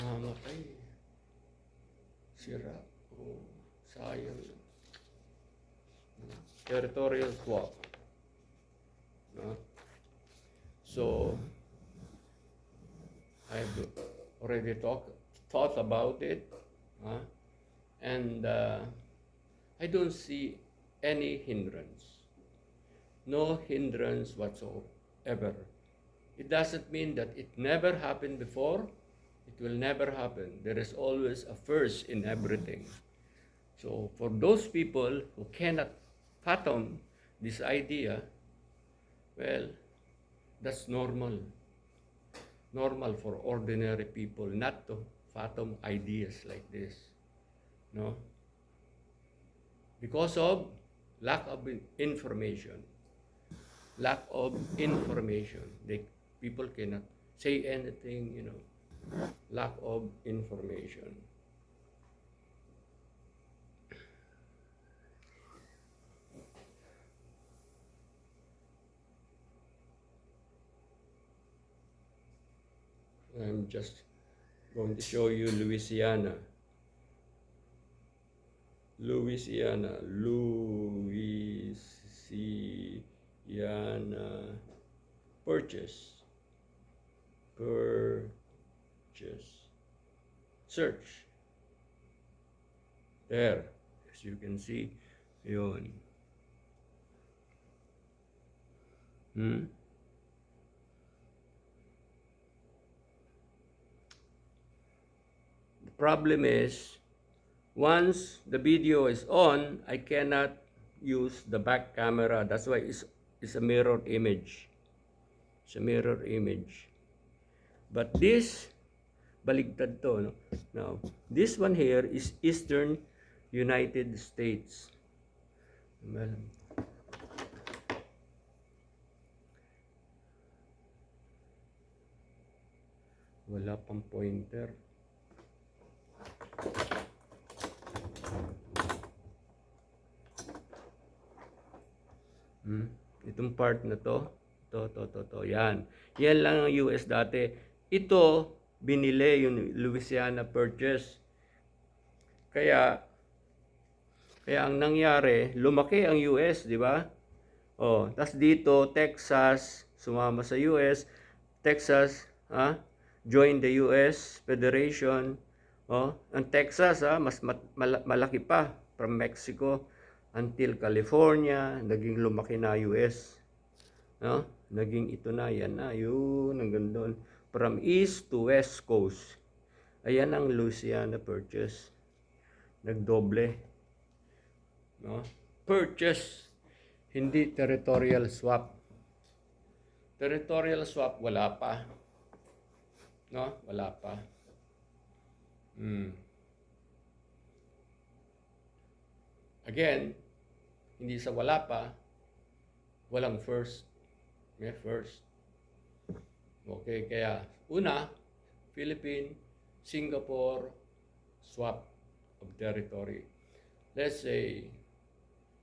Mamatay. Sira. Oh, sayang. Territorial swap. No? So, I've already thought about it. And I don't see any hindrance. No hindrance whatsoever. It doesn't mean that it never happened before. It will never happen. There is always a first in everything. So for those people who cannot fathom this idea, well, that's normal. Normal for ordinary people not to fathom ideas like this. No? Because of lack of information. Lack of information. People cannot say anything, lack of information. I'm just going to show you Louisiana. Louisiana purchase. Search. There, as you can see, yun. The problem is, once the video is on, I cannot use the back camera. That's why it's a mirror image. It's a mirror image. But this, baligtad to, no? Now, this one here is Eastern United States. Well, wala pang pointer. Itong part na to, yan. Yan lang ang US dati. Ito, binili yung Louisiana Purchase. Kaya ang nangyari, lumaki ang US, di ba? Oh, tas dito, Texas, sumama sa US. Texas, join the US Federation. Oh, ang Texas, mas malaki pa from Mexico until California, naging lumaki na US. No? Naging ito na, yan na, yun, hanggang doon. From east to west coast. Ayan ang Louisiana Purchase. Nagdoble. No? Purchase, hindi territorial swap. Territorial swap, wala pa. No? Wala pa. Again, hindi sa wala pa, walang first. May first. Okay, kaya una, Philippines, Singapore, swap of territory. Let's say,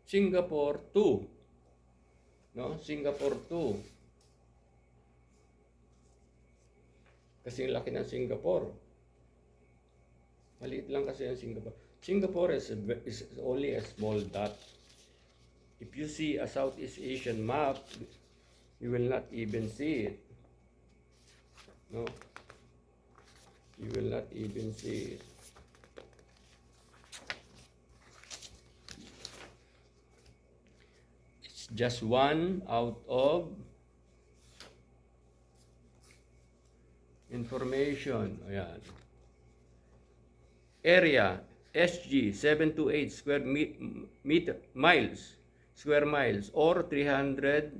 Singapore 2. No? Singapore 2. Kasi laki ng Singapore. Maliit lang kasi ang Singapore. Singapore is only a small dot. If you see a Southeast Asian map, you will not even see it. No? You will not even see it. It's just one out of information. Ayan. Area, SG, 728 square miles, or 300,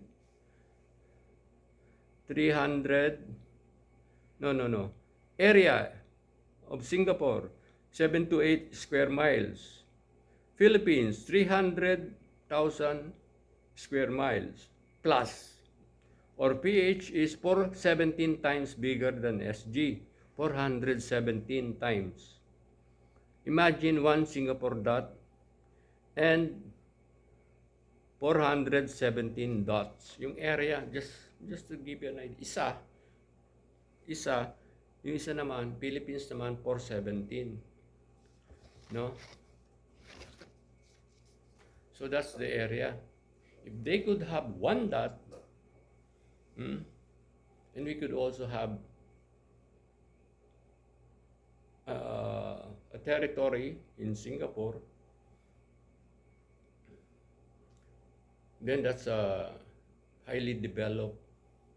area of Singapore, 728 square miles. Philippines, 300,000 square miles plus. Or PH is 417 times bigger than SG, 417 times. Imagine one Singapore dot and 417 dots. Yung area, just to give you an idea, isa, Yung isa naman, Philippines naman, 417. No? So that's the area. If they could have one dot, hmm, and we could also have a territory in Singapore, then that's a highly developed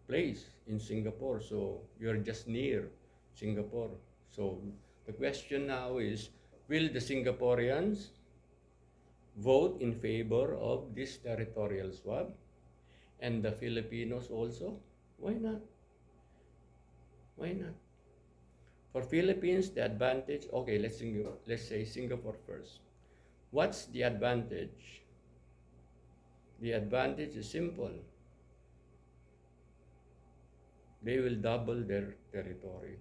place in Singapore. So you're just near Singapore. So the question now is, will the Singaporeans vote in favor of this territorial swap? And the Filipinos also? Why not? Why not? For Philippines, the advantage, okay, let's say Singapore first. What's the advantage? The advantage is simple. They will double their territory.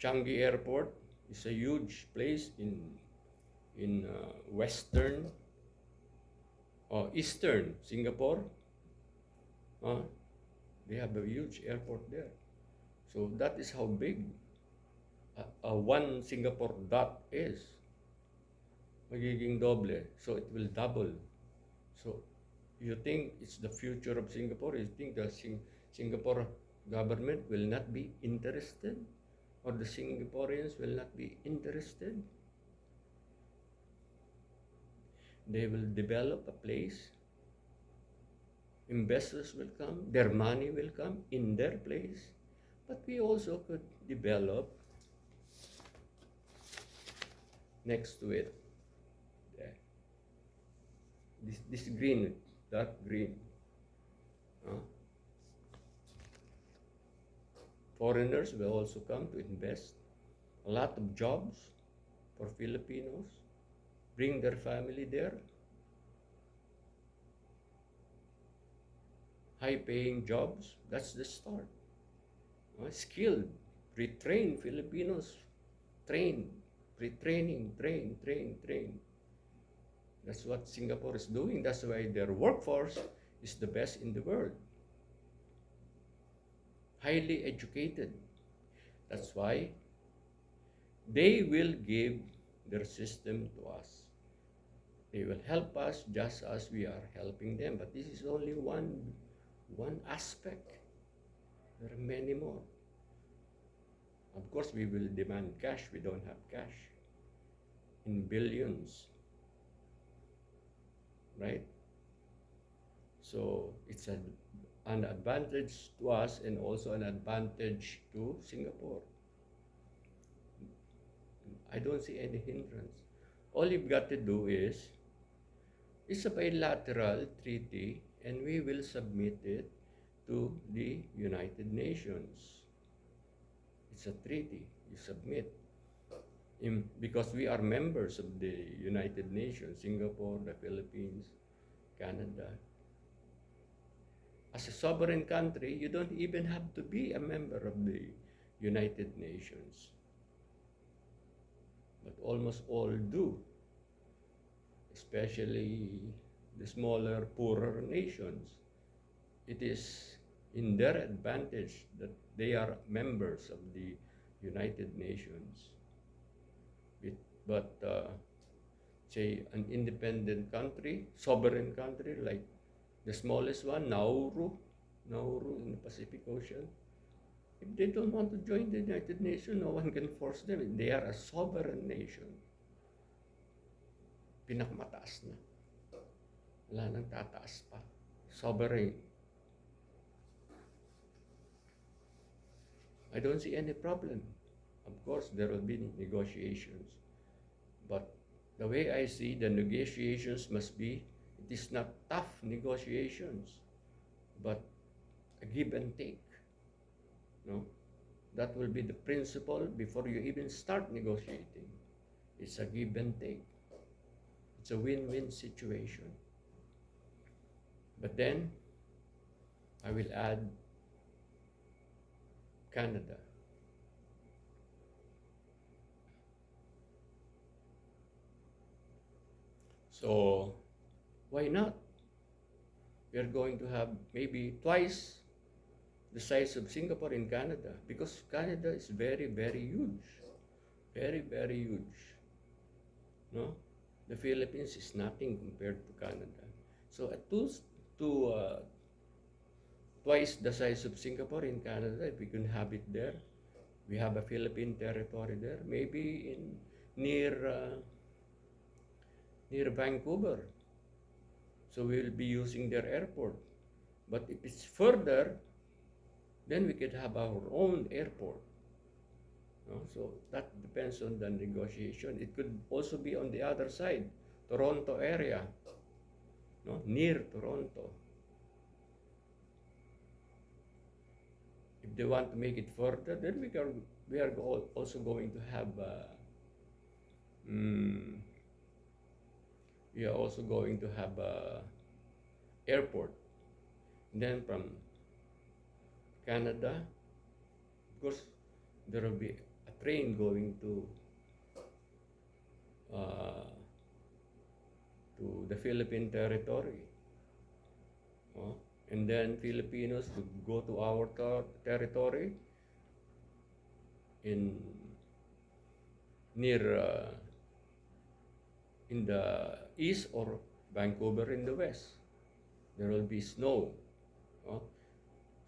Changi Airport is a huge place in western or eastern Singapore. They have a huge airport there. So that is how big one Singapore dot is. Magiging doble. So it will double. So you think it's the future of Singapore? You think the Singapore government will not be interested? Or the Singaporeans will not be interested? They will develop a place. Investors will come. Their money will come in their place. But we also could develop next to it. This green, dark green. Foreigners will also come to invest. A lot of jobs for Filipinos. Bring their family there. High-paying jobs. That's the start. Skilled, retrained Filipinos. Train, retraining, train. That's what Singapore is doing. That's why their workforce is the best in the world. Highly educated. That's why they will give their system to us. They will help us just as we are helping them. But this is only one aspect. There are many more. Of course, we will demand cash. We don't have cash. In billions. Right? So it's an advantage to us and also an advantage to Singapore. I don't see any hindrance. All you've got to do is, it's a bilateral treaty and we will submit it to the United Nations. It's a treaty. You submit. Because we are members of the United Nations, Singapore, the Philippines, Canada. As a sovereign country, you don't even have to be a member of the United Nations. But almost all do, especially the smaller, poorer nations. It is in their advantage that they are members of the United Nations. But say an independent country, sovereign country like the smallest one, Nauru in the Pacific Ocean, if they don't want to join the United Nations, no one can force them. They are a sovereign nation. Pinakamataas na. Wala nang tataas pa. Sovereign. I don't see any problem. Of course, there will be negotiations. But the way I see the negotiations must be, it is not tough negotiations, but a give and take. No? That will be the principle before you even start negotiating. It's a give and take. It's a win-win situation. But then, I will add Canada. So, why not? we are going to have maybe twice the size of Singapore in Canada, because Canada is very, very huge. Very, very huge. No? The Philippines is nothing compared to Canada. So at twice the size of Singapore in Canada, if we can have it there, we have a Philippine territory there, maybe in near Vancouver. So we will be using their airport. But if it's further, then we could have our own airport. No? So that depends on the negotiation. It could also be on the other side, Toronto area, no? Near Toronto. If they want to make it further, then we are also going to have we are also going to have a airport. And then from Canada, of course, there will be a train going to the Philippine territory. And then Filipinos would go to our territory in the east, or Vancouver in the west. There will be snow.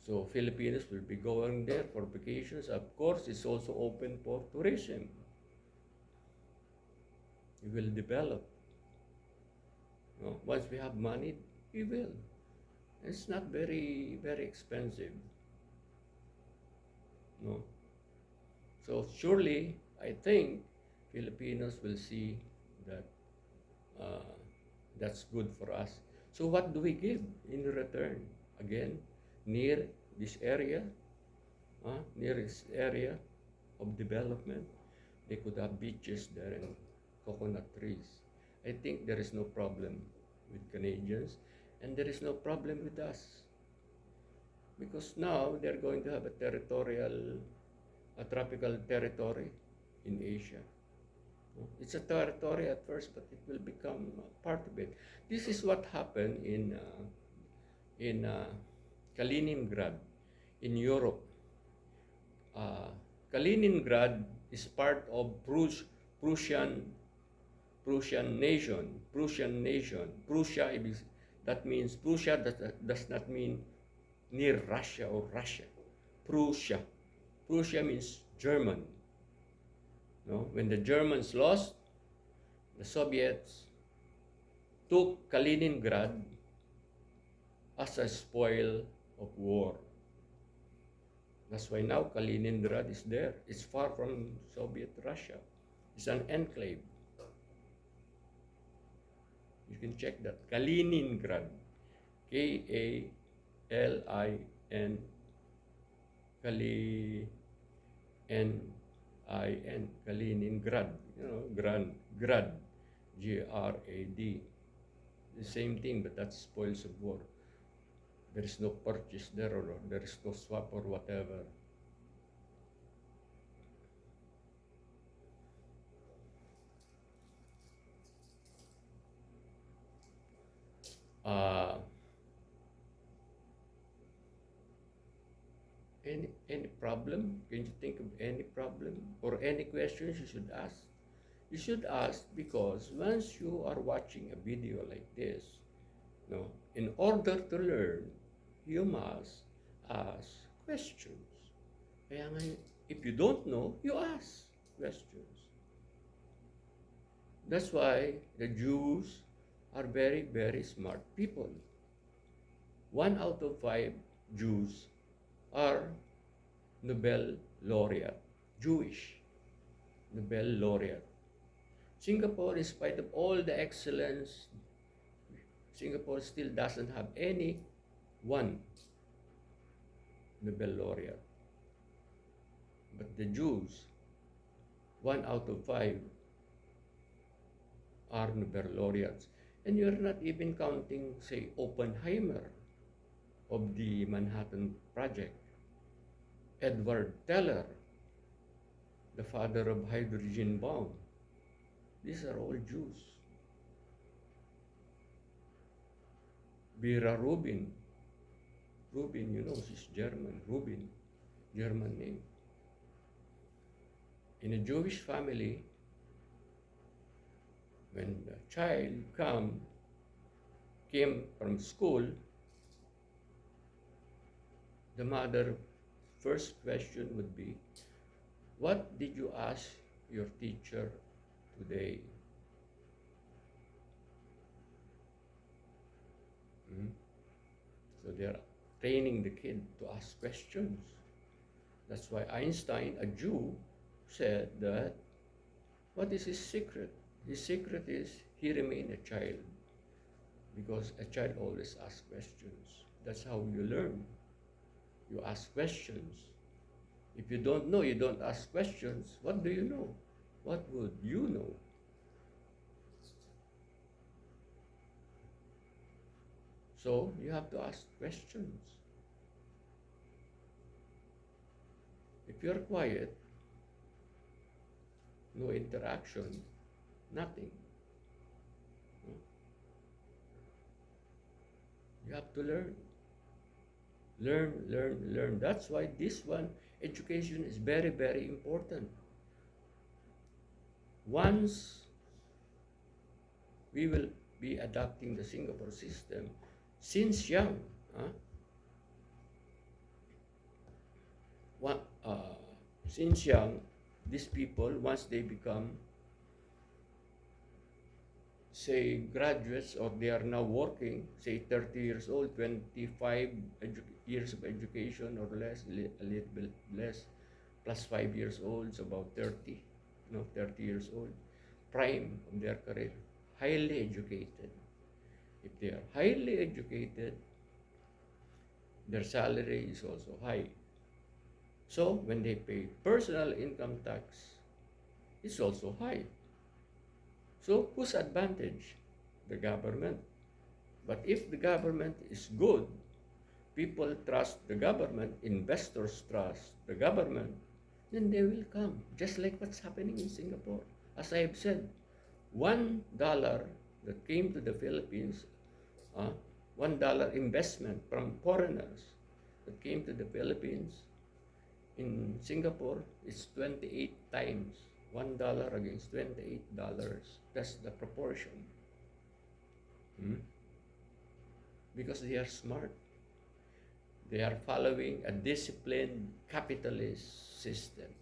So Filipinos will be going there for vacations. Of course, it's also open for tourism. We will develop. Once we have money, we will. It's not very, very expensive. No. So surely, I think Filipinos will see that that's good for us. So what do we give in return? Again, near this area of development, they could have beaches there and coconut trees. I think there is no problem with Canadians, and there is no problem with us, because now they're going to have a tropical territory in Asia. It's a territory at first, but it will become part of it. This is what happened in Kaliningrad in Europe. Kaliningrad is part of Prussian nation. Prussia, that means Prussia does not mean near Russia or Russia. Prussia means German. No? When the Germans lost, the Soviets took Kaliningrad as a spoil of war. That's why now Kaliningrad is there. It's far from Soviet Russia. It's an enclave. You can check that. Kaliningrad. K-A-L-I-N. N-I-N. Kaliningrad. Grad. G-R-A-D. The same thing, but that's spoils of war. There is no purchase there, or there is no swap or whatever. Any problem? Can you think of any problem or any questions you should ask? You should ask, because once you are watching a video like this, in order to learn, you must ask questions. Kaya nga, if you don't know, you ask questions. That's why the Jews are very, very smart people. 1 out of 5 Jews are Nobel laureate, Jewish Nobel laureate. Singapore, in spite of all the excellence, Singapore still doesn't have any one Nobel laureate. But the Jews, 1 out of 5 are Nobel laureates. And you're not even counting, say, Oppenheimer of the Manhattan Project, Edward Teller, the father of hydrogen bomb. These are all Jews. Vera Rubin. Rubin, you know, she's German. Rubin, German name. In a Jewish family, when the child came from school, the mother first question would be, what did you ask your teacher today? Hmm? So they are training the kid to ask questions. That's why Einstein, a Jew, said that what is his secret? His secret is he remained a child, because a child always asks questions. That's how you learn. You ask questions. If you don't know, you don't ask questions. What do you know? What would you know? So you have to ask questions. If you're quiet, no interaction, nothing. You have to learn. Learn, learn, learn. That's why this one, education is very, very important. Once we will be adopting the Singapore system, since young, one, since young, these people, once they become, say, graduates, or they are now working, say 30 years old, 25 years of education or less, a little bit less, plus 5 years old, it's about 30, 30 years old, prime of their career, highly educated. If they are highly educated, their salary is also high. So when they pay personal income tax, it's also high. So whose advantage? The government. But if the government is good, people trust the government, investors trust the government, then they will come. Just like what's happening in Singapore. As I have said, $1 that came to the Philippines, $1 investment from foreigners that came to the Philippines, in Singapore, it's 28 times. $1 against $28. That's the proportion. Because they are smart. They are following a disciplined capitalist system.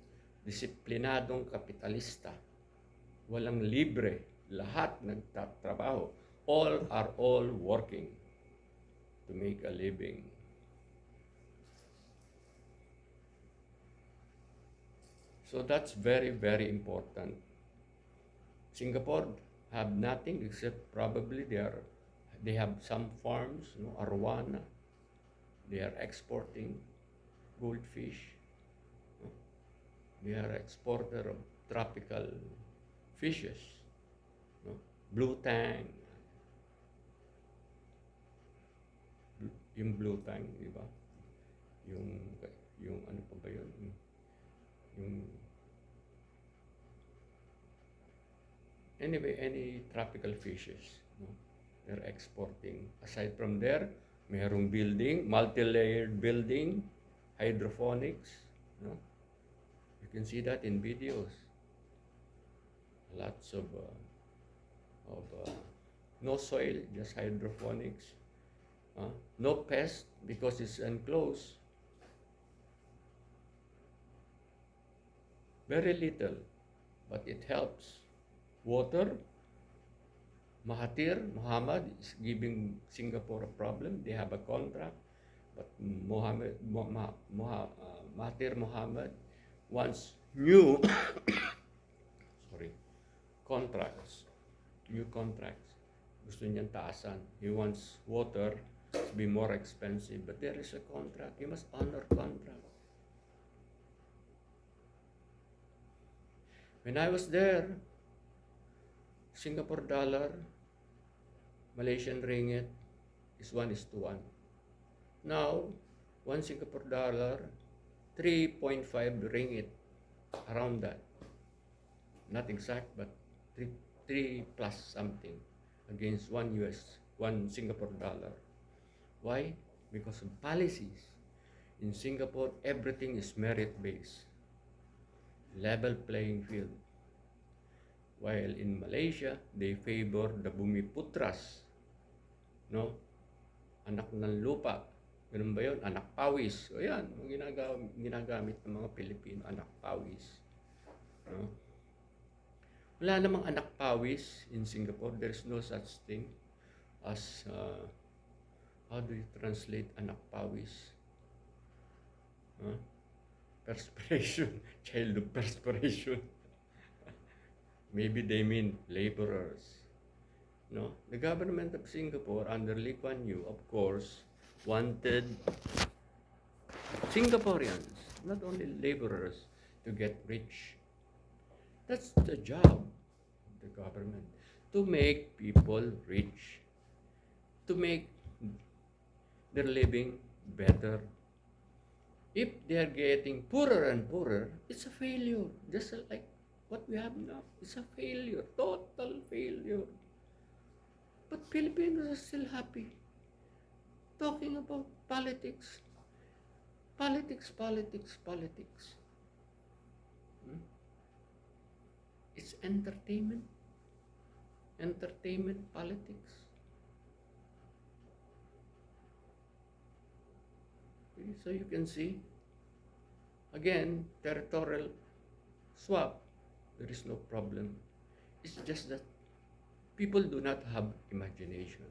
Disiplinadong kapitalista. Walang libre. Lahat nagtatrabaho. All are all working to make a living. So that's very, very important. Singapore have nothing except probably they have some farms, arowana. They are exporting goldfish. They are exporter of tropical fishes. Blue tang. Yung blue tang, di ba? Yung ano pa ba yun? Anyway, any tropical fishes, they're exporting. Aside from there, mayroong building, multi-layered building, hydroponics. You can see that in videos. Lots of no soil, just hydroponics. No pest because it's enclosed. Very little, but it helps. Water, Mahathir Mohamad is giving Singapore a problem. They have a contract, but Mahathir Mohamad wants new contracts. New contracts. Gusto niyang taasan. He wants water to be more expensive, but there is a contract. He must honor contract. When I was there, Singapore dollar, Malaysian ringgit is 1:1. Now, 1 Singapore dollar, 3.5 ringgit, around that. Not exact, but 3 plus something against 1 Singapore dollar. Why? Because of policies. In Singapore, everything is merit-based, level playing field. While in Malaysia, they favor the bumiputras, no? Anak ng lupa. Ganun ba yun? Anak pawis. O yan, ginagamit ng mga Pilipino, anak pawis. No? Wala namang anak pawis in Singapore. There's no such thing as, how do you translate anak pawis? Huh? Perspiration, child of perspiration. Maybe they mean laborers. No? The government of Singapore under Lee Kuan Yew, of course, wanted Singaporeans, not only laborers, to get rich. That's the job of the government, to make people rich, to make their living better. If they are getting poorer and poorer, it's a failure. Just like what we have now. It's a failure, total failure. But Filipinos are still happy. Talking about politics. Politics. It's entertainment. Entertainment politics. So you can see, again, territorial swap, there is no problem. It's just that people do not have imagination.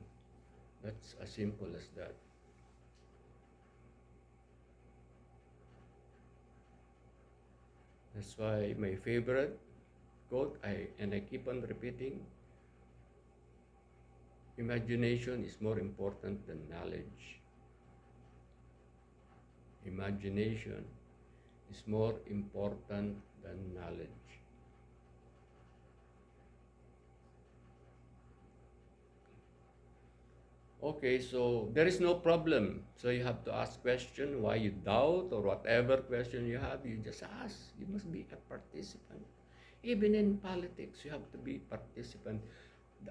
That's as simple as that. That's why my favorite quote, and I keep on repeating, imagination is more important than knowledge. Imagination is more important than knowledge. Okay, so there is no problem. So you have to ask question why you doubt or whatever question you have, you just ask. You must be a participant. Even in politics, you have to be participant.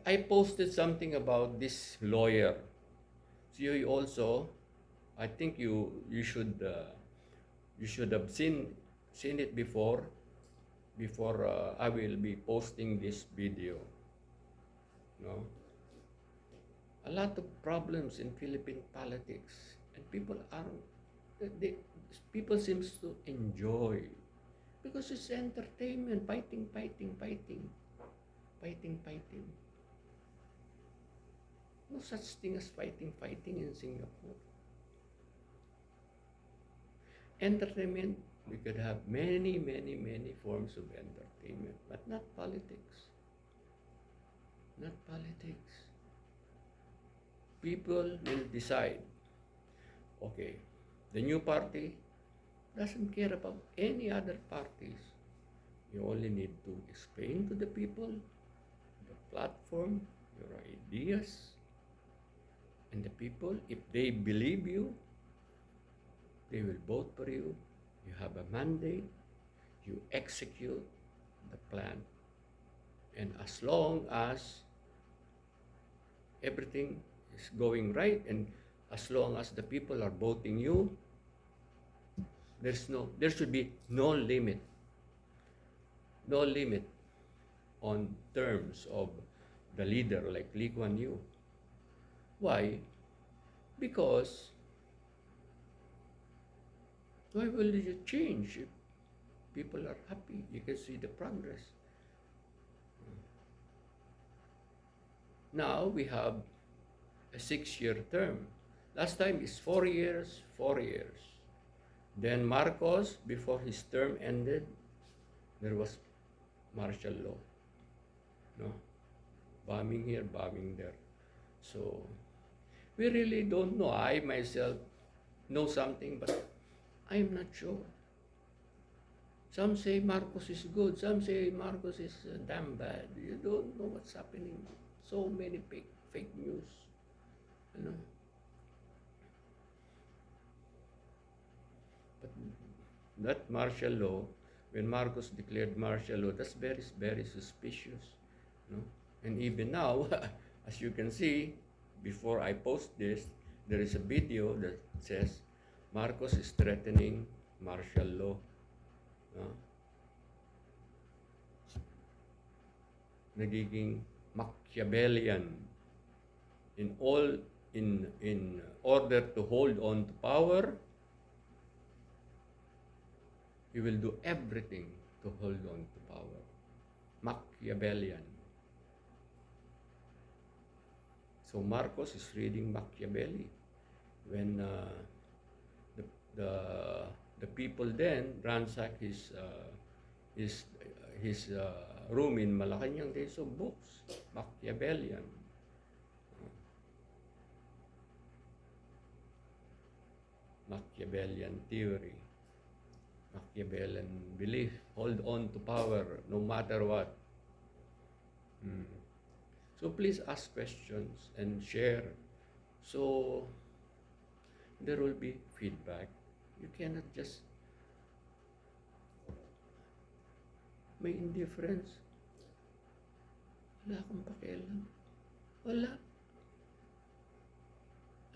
I posted something about this lawyer. So you also, I think you should have seen it before I will be posting this video. No, a lot of problems in Philippine politics, and people seems to enjoy because it's entertainment, fighting. No such thing as fighting in Singapore. Entertainment, we could have many forms of entertainment, but not politics. Not politics. People will decide, okay, the new party doesn't care about any other parties. You only need to explain to the people the platform, your ideas, and the people, if they believe you, they will vote for you. You have a mandate. You execute the plan. And as long as everything is going right, and as long as the people are voting you, there should be no limit on terms of the leader like Lee Kuan Yew. Why? Because why will you change if people are happy? You can see the progress. Now we have a 6-year term. Last time is 4 years. Then Marcos, before his term ended, there was martial law. No? Bombing here, bombing there. So we really don't know. I myself know something, but I am not sure. Some say Marcos is good. Some say Marcos is damn bad. You don't know what's happening. So many fake news. You know. But that martial law, when Marcos declared martial law, that's very suspicious. You know? And even now, as you can see, before I post this, There is a video that says Marcos is threatening martial law. Uh, Nagiging Machiavellian in all in order to hold on to power. He will do everything to hold on to power. Machiavellian. So Marcos is reading Machiavelli when the, the the people then ransack his room in Malacanang. They saw books, Machiavellian. Machiavellian theory, Machiavellian belief, hold on to power no matter what. So please ask questions and share. So there will be feedback. You cannot just may indifference. Wala akong pakialam. Wala.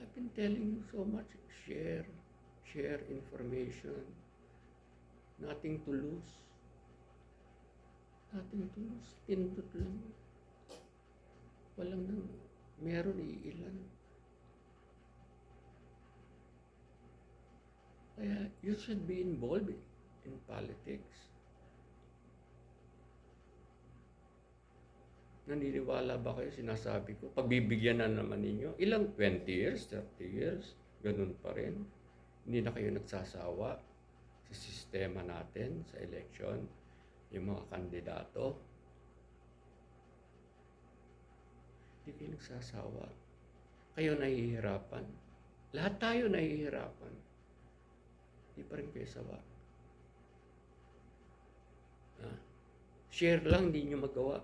I've been telling you so much. Share information. Nothing to lose. Nothing to lose. Pindot lang. Walang nang meron iilan. Kaya you should be involved in politics. Naniniwala ba kayo sinasabi ko? Pagbibigyan na naman ninyo, ilang 20 years, 30 years, ganun pa rin. Hindi na kayo nagsasawa sa sistema natin, sa election, yung mga kandidato. Hindi kayo nagsasawa. Kayo nahihirapan. Lahat tayo nahihirapan. Hindi pa rin kayo sawa. Share lang, hindi nyo magawa.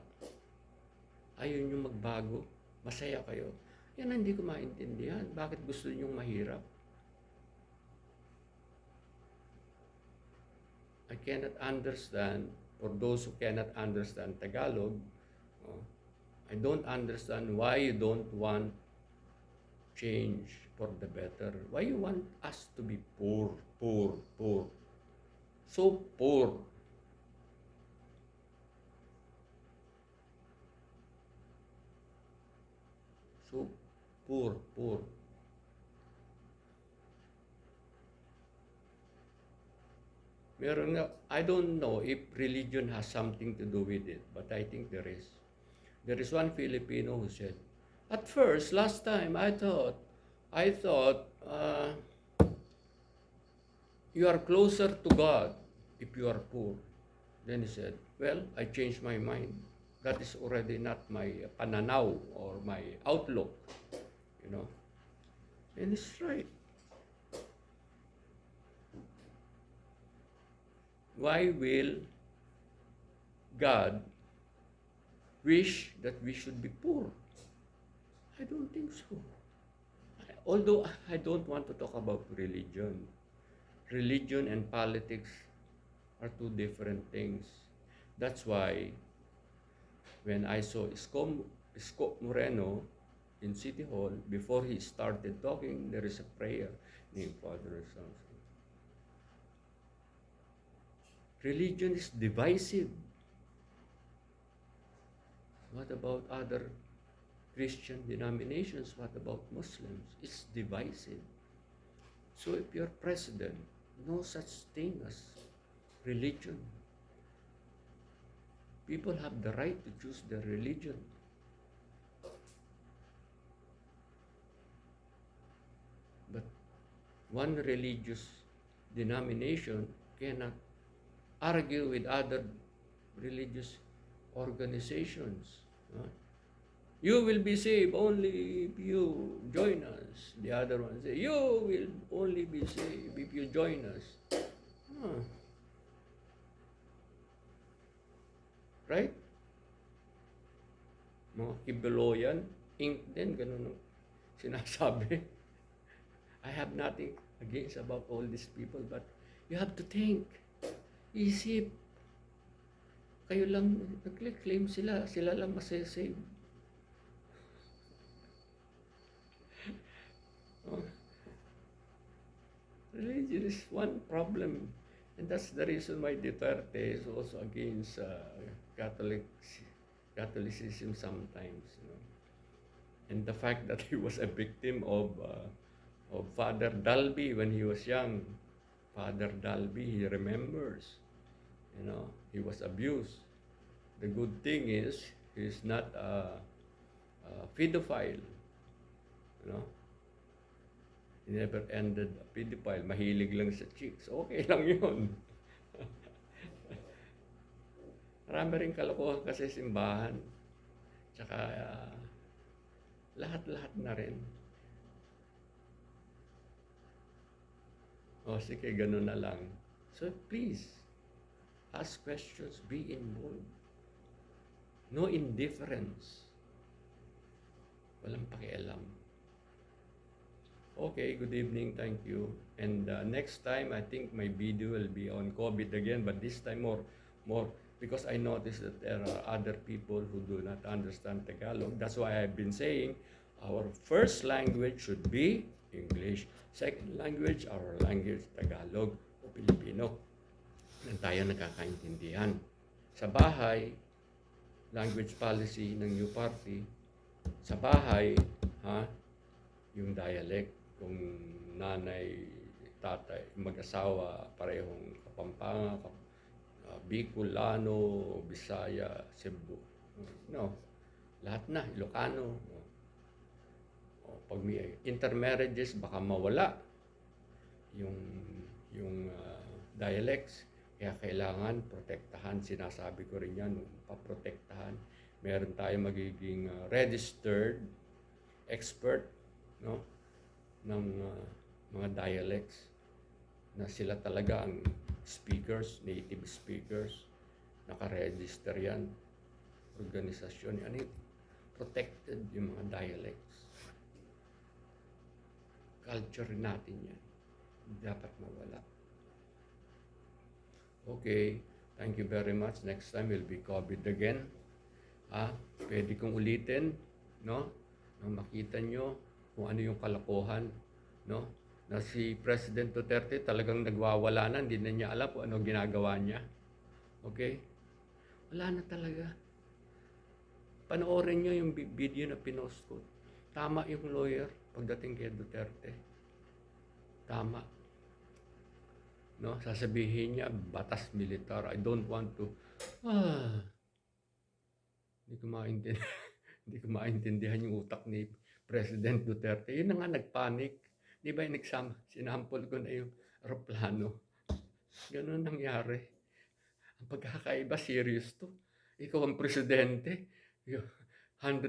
Ayaw nyo magbago. Masaya kayo. Yan ang hindi ko maintindihan. Bakit gusto nyo mahirap? I cannot understand, for those who cannot understand Tagalog, I don't understand why you don't want change for the better. Why you want us to be poor? So poor. So poor. Meron nga, I don't know if religion has something to do with it, but I think there is. There is one Filipino who said, at first, last time, I thought, you are closer to God if you are poor. Then he said, well, I changed my mind. That is already not my pananaw or my outlook, you know. And he's right. Why will God wish that we should be poor? I don't think so. Although I don't want to talk about religion. Religion and politics are two different things. That's why when I saw Isko Moreno in City Hall, before he started talking, there is a prayer named Father Samson. Religion is divisive. What about other Christian denominations? What about Muslims? It's divisive. So if you're president, no such thing as religion. People have the right to choose their religion. But one religious denomination cannot argue with other religious organizations. You will be saved only if you join us. The other one say, you will only be saved if you join us. Right? Mga kibelo yan, ink din, ganun ang sinasabi. I have nothing against about all these people, but you have to think. Isip. Kayo lang, nag-claim sila lang masasave. Religion is one problem. And that's the reason why Duterte is also against Catholic, Catholicism sometimes. You know. And the fact that he was a victim of Father Dalby when he was young. Father Dalby, he remembers. You know, he was abused. The good thing is, he's not a pedophile. You know, he never ended a pedophile. Mahilig lang sa chicks. Okay lang yun. Marami rin kalokohan kasi simbahan. Tsaka lahat-lahat na rin. O sige, ganun na lang. So please, ask questions, be involved. No indifference. Walang pakialam. Okay, good evening, thank you. And next time, I think my video will be on COVID again, but this time more, because I noticed that there are other people who do not understand Tagalog. That's why I've been saying our first language should be English. Second language, our language, Tagalog o Filipino. Na tayo nakakaintindihan. Sa bahay, language policy ng new party, sa bahay, yung dialect, kung nanay, tatay, mag-asawa, parehong Kapampangan, Bicolano, Bisaya, Cebu. No, lahat na, Ilocano. Pag may intermarriages, baka mawala yung dialects. Kaya kailangan protektahan. Sinasabi ko rin yan, paprotektahan. Meron tayo magiging registered expert, no, ng mga dialects na sila talaga ang speakers, native speakers. Nakaregister yan. Organisasyon yan. Protected yung mga dialects. Culture natin yan. Dapat mawala. Okay. Thank you very much. Next time will be COVID again. Pwede kong ulitin, no? Nang makita nyo kung ano yung kalokohan, no? Na si President Duterte talagang nagwawala na, hindi na niya alam kung ano ginagawa niya. Okay? Wala na talaga. Panoorin nyo yung video na pinost ko. Tama yung lawyer pagdating kay Duterte. Tama. No? Sasabihin niya, batas militar. I don't want to... Hindi ko maintindihan yung utak ni President Duterte. Yun na nga, nagpanic. Di ba yung sinampol ko na yung aeroplano. Ganun nangyari. Ang pagkakaiba, serious to. Ikaw ang presidente. 100